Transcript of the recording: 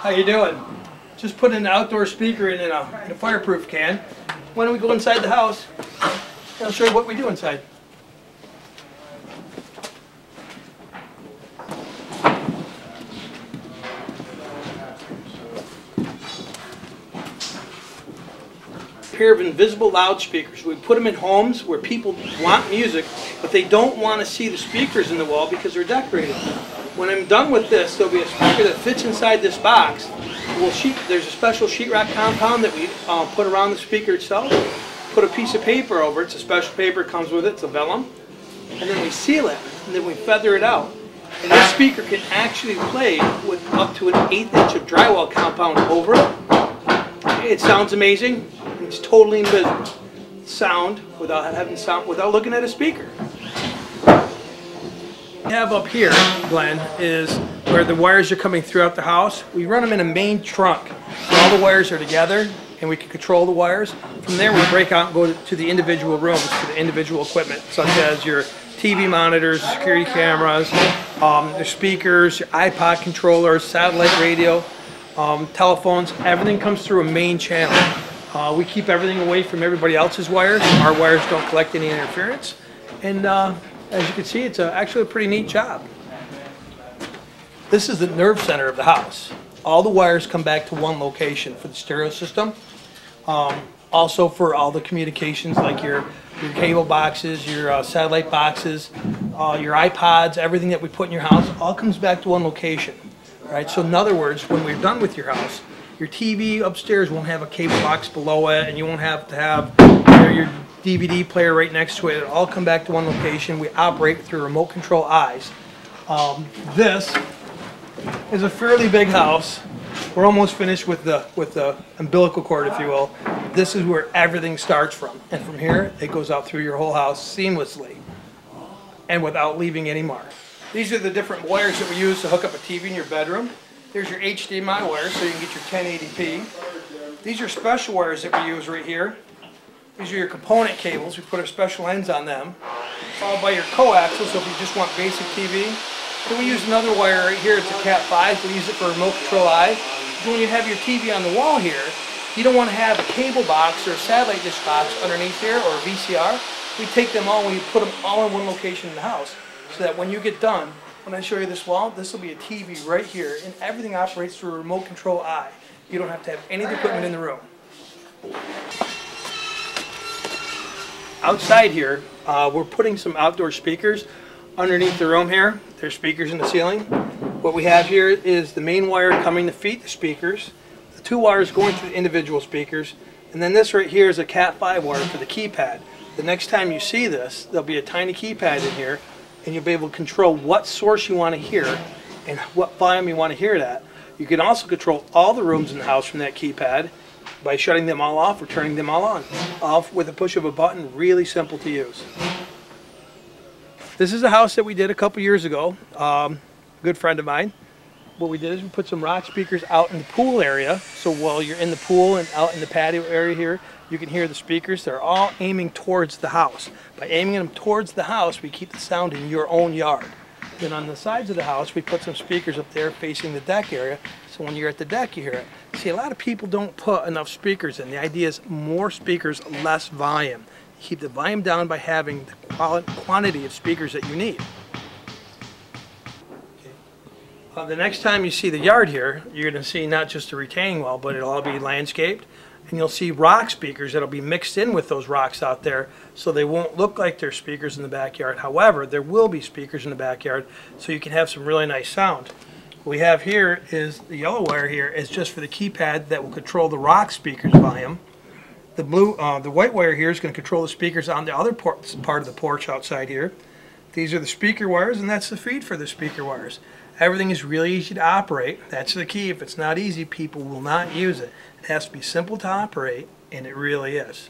How you doing? Just put an outdoor speaker in a fireproof can. Why don't we go inside the house? I'll show you what we do inside. A pair of invisible loudspeakers. We put them in homes where people want music, but they don't want to see the speakers in the wall because they're decorated. When I'm done with this, there'll be a speaker that fits inside this box. There's a special sheetrock compound that we put around the speaker itself. Put a piece of paper over it. It's a special paper, comes with it. It's a vellum. And then we seal it, and then we feather it out. And this speaker can actually play with up to an 1/8 inch of drywall compound over it. It sounds amazing. It's totally invisible. Sound without looking at a speaker. What we have up here, Glenn, is where the wires are coming throughout the house. We run them in a main trunk. So all the wires are together and we can control the wires. From there we break out and go to the individual rooms, to the individual equipment, such as your TV monitors, security cameras, the speakers, your iPod controllers, satellite radio, telephones. Everything comes through a main channel. We keep everything away from everybody else's wires. Our wires don't collect any interference. And as you can see, it's actually a pretty neat job. This is the nerve center of the house. All the wires come back to one location for the stereo system. Also for all the communications like your cable boxes, your satellite boxes, your iPods, everything that we put in your house, all comes back to one location. All right? So in other words, when we're done with your house, your TV upstairs won't have a cable box below it, and you won't have to have your DVD player right next to it. It'll all come back to one location. We operate through remote control eyes. This is a fairly big house. We're almost finished with the umbilical cord, if you will. This is where everything starts from, and from here it goes out through your whole house seamlessly and without leaving any mark. These are the different wires that we use to hook up a TV in your bedroom. There's your HDMI wires so you can get your 1080p. These are special wires that we use right here. These are your component cables. We put our special ends on them. Followed by your coaxial, so if you just want basic TV. Then we use another wire right here. It's a Cat 5. We use it for remote control eye. When you have your TV on the wall here, you don't want to have a cable box or a satellite dish box underneath here or a VCR. We take them all and we put them all in one location in the house so that when you get done, when I show you this wall, this will be a TV right here, and everything operates through a remote control eye. You don't have to have any of the equipment in the room. Outside here, we're putting some outdoor speakers underneath the room here. There's speakers in the ceiling. What we have here is the main wire coming to feed the speakers, the 2 wires going to the individual speakers, and then this right here is a Cat 5 wire for the keypad. The next time you see this, there'll be a tiny keypad in here, and you'll be able to control what source you want to hear and what volume you want to hear it at. You can also control all the rooms in the house from that keypad by shutting them all off or turning them all on. All with a push of a button, really simple to use. This is a house that we did a couple years ago, a good friend of mine. What we did is we put some rock speakers out in the pool area, so while you're in the pool and out in the patio area here, you can hear the speakers. They're all aiming towards the house. By aiming them towards the house, we keep the sound in your own yard. Then on the sides of the house, we put some speakers up there facing the deck area, so when you're at the deck, you hear it. See, a lot of people don't put enough speakers in. The idea is more speakers, less volume. You keep the volume down by having the quantity of speakers that you need. The next time you see the yard here, you're going to see not just a retaining wall, but it'll all be landscaped. And you'll see rock speakers that'll be mixed in with those rocks out there, so they won't look like they're speakers in the backyard. However, there will be speakers in the backyard, so you can have some really nice sound. What we have here is the yellow wire here is just for the keypad that will control the rock speakers volume. The white wire here is going to control the speakers on the other part of the porch outside here. These are the speaker wires, and that's the feed for the speaker wires. Everything is really easy to operate. That's the key. If it's not easy, people will not use it. It has to be simple to operate, and it really is.